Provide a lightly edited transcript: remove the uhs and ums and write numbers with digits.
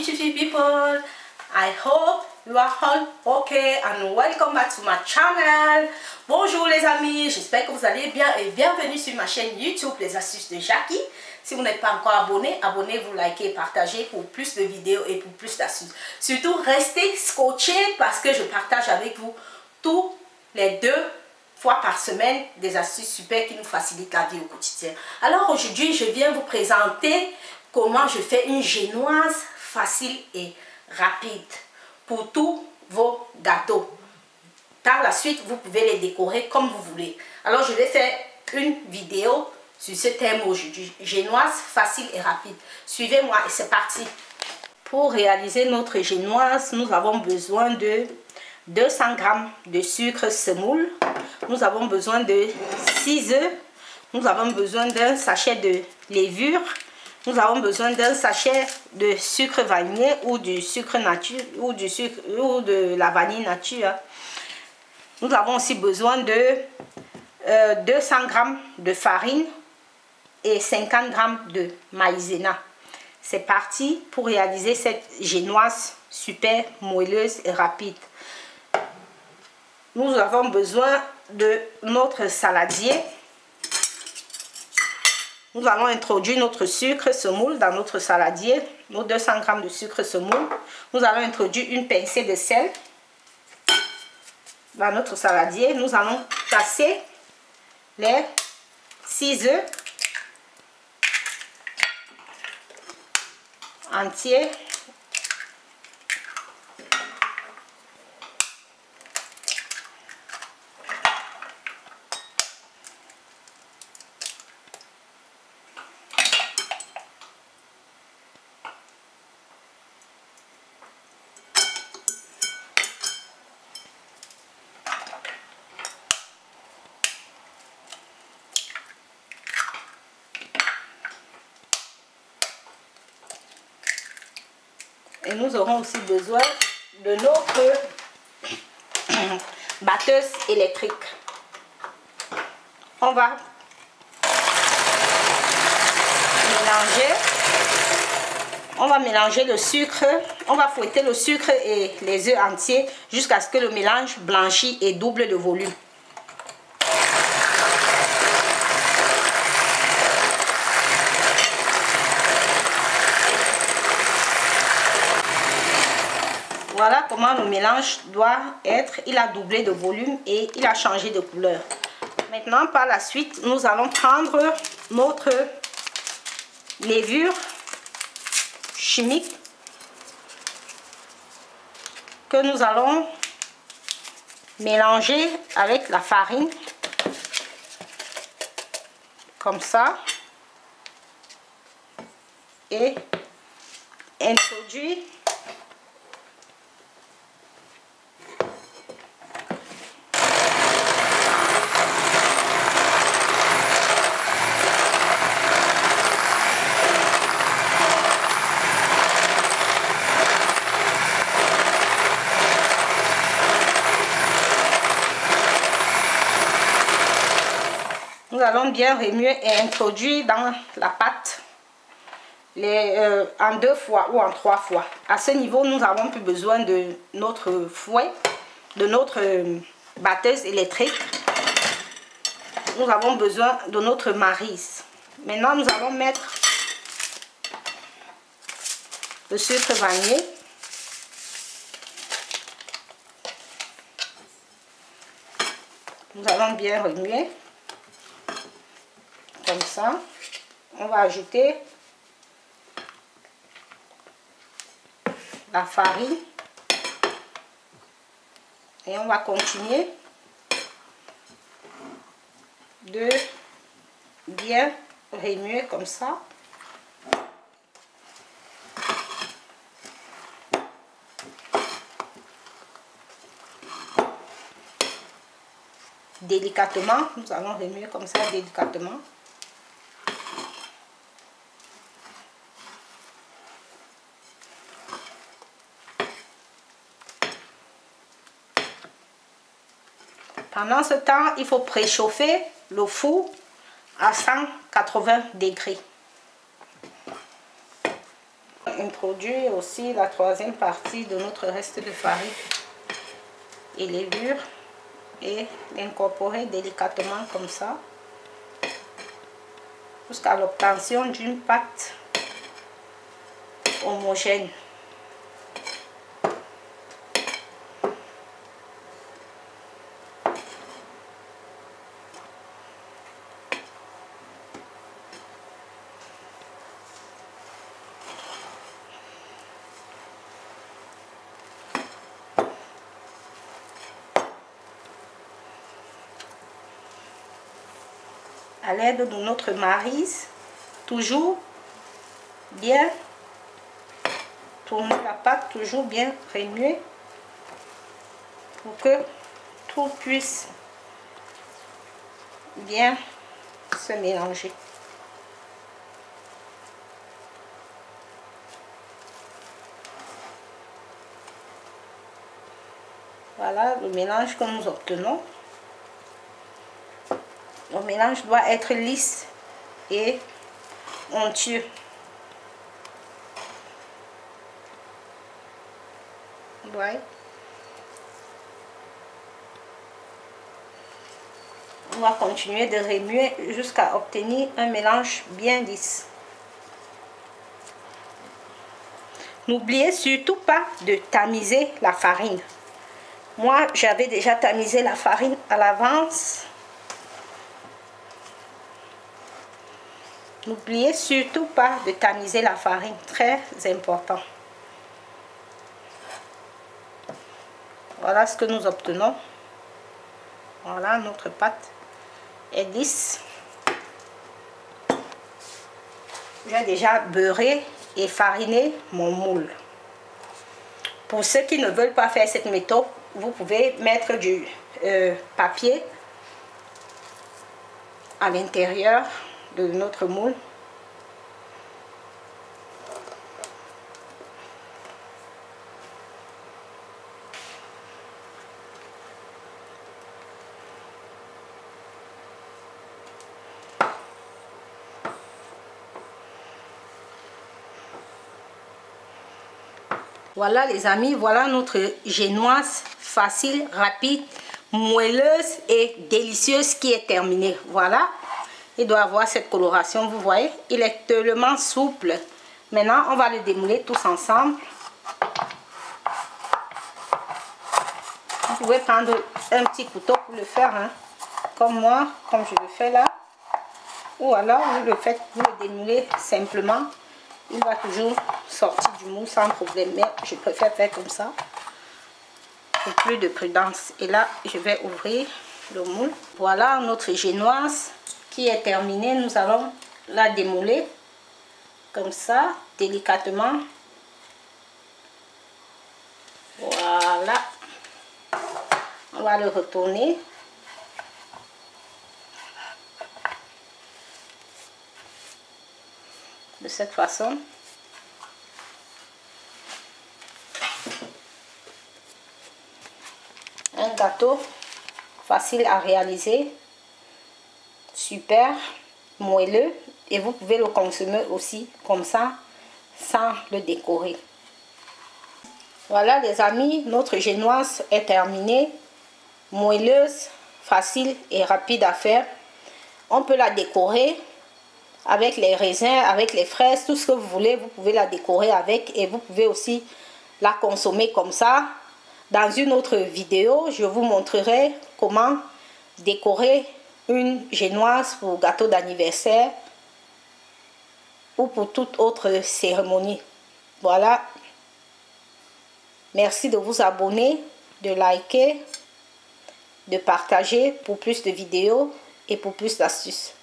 beautiful people. I hope you are all okay and welcome back to my channel. Bonjour les amis, j'espère que vous allez bien et bienvenue sur ma chaîne YouTube Les Astuces de Jackie. Si vous n'êtes pas encore abonné, abonnez-vous, likez, partagez pour plus de vidéos et pour plus d'astuces. Surtout restez scotchés parce que je partage avec vous tous les 2 fois par semaine des astuces super qui nous facilitent la vie au quotidien. Alors aujourd'hui, je viens vous présenter comment je fais une génoise facile et rapide pour tous vos gâteaux. Par la suite, vous pouvez les décorer comme vous voulez. Alors je vais faire une vidéo sur ce thème aujourd'hui, génoise facile et rapide. Suivez-moi et c'est parti. Pour réaliser notre génoise, nous avons besoin de 200 g de sucre semoule. Nous avons besoin de 6 œufs. Nous avons besoin d'un sachet de levure. Nous avons besoin d'un sachet de sucre vanillé ou du sucre nature ou de la vanille nature. Nous avons aussi besoin de 200 g de farine et 50 g de maïzena. C'est parti pour réaliser cette génoise super moelleuse et rapide. Nous avons besoin de notre saladier. Nous allons introduire notre sucre semoule dans notre saladier, nos 200 g de sucre semoule. Nous allons introduire une pincée de sel dans notre saladier. Nous allons casser les 6 œufs entiers. Et nous aurons aussi besoin de notre batteuse électrique. On va mélanger le sucre. On va fouetter le sucre et les œufs entiers jusqu'à ce que le mélange blanchisse et double de volume. Voilà comment le mélange doit être. Il a doublé de volume et il a changé de couleur. Maintenant, par la suite, nous allons prendre notre levure chimique que nous allons mélanger avec la farine. Comme ça. Et introduire Nous allons bien remuer et introduire dans la pâte en 2 fois ou en 3 fois. À ce niveau, nous n'avons plus besoin de notre fouet, de notre batteuse électrique. Nous avons besoin de notre maryse. Maintenant, nous allons mettre le sucre vanillé. Nous allons bien remuer. Comme ça, on va ajouter la farine et on va continuer de bien remuer comme ça. Délicatement, nous allons remuer comme ça délicatement. Pendant ce temps, il faut préchauffer le four à 180 degrés. introduire aussi la troisième partie de notre reste de farine et levure et l'incorporer délicatement comme ça jusqu'à l'obtention d'une pâte homogène. À l'aide de notre maryse, toujours bien tourner la pâte, toujours bien remuer pour que tout puisse bien se mélanger. Voilà le mélange que nous obtenons. Le mélange doit être lisse et onctueux. Ouais. On va continuer de remuer jusqu'à obtenir un mélange bien lisse. N'oubliez surtout pas de tamiser la farine. Moi, j'avais déjà tamisé la farine à l'avance. N'oubliez surtout pas de tamiser la farine, très important. Voilà ce que nous obtenons. Voilà, notre pâte est lisse. J'ai déjà beurré et fariné mon moule. Pour ceux qui ne veulent pas faire cette méthode, vous pouvez mettre du papier à l'intérieur de notre moule. Voilà les amis, voilà notre génoise facile, rapide, moelleuse et délicieuse qui est terminée. Voilà, il doit avoir cette coloration, vous voyez, il est tellement souple. Maintenant, on va le démouler tous ensemble. Vous pouvez prendre un petit couteau pour le faire, hein, comme moi, comme je le fais là. Ou alors, vous le faites, vous le démoulez simplement. Il va toujours sortir du moule sans problème, mais je préfère faire comme ça pour plus de prudence. Et là, je vais ouvrir le moule. Voilà notre génoise qui est terminée. Nous allons la démouler comme ça, délicatement. Voilà. On va le retourner. De cette façon. Un gâteau facile à réaliser, super moelleux, et vous pouvez le consommer aussi comme ça sans le décorer. Voilà les amis, notre génoise est terminée, moelleuse, facile et rapide à faire. On peut la décorer avec les raisins, avec les fraises, tout ce que vous voulez, vous pouvez la décorer avec, et vous pouvez aussi la consommer comme ça. Dans une autre vidéo, je vous montrerai comment décorer une génoise pour gâteau d'anniversaire ou pour toute autre cérémonie. Voilà. Merci de vous abonner, de liker, de partager pour plus de vidéos et pour plus d'astuces.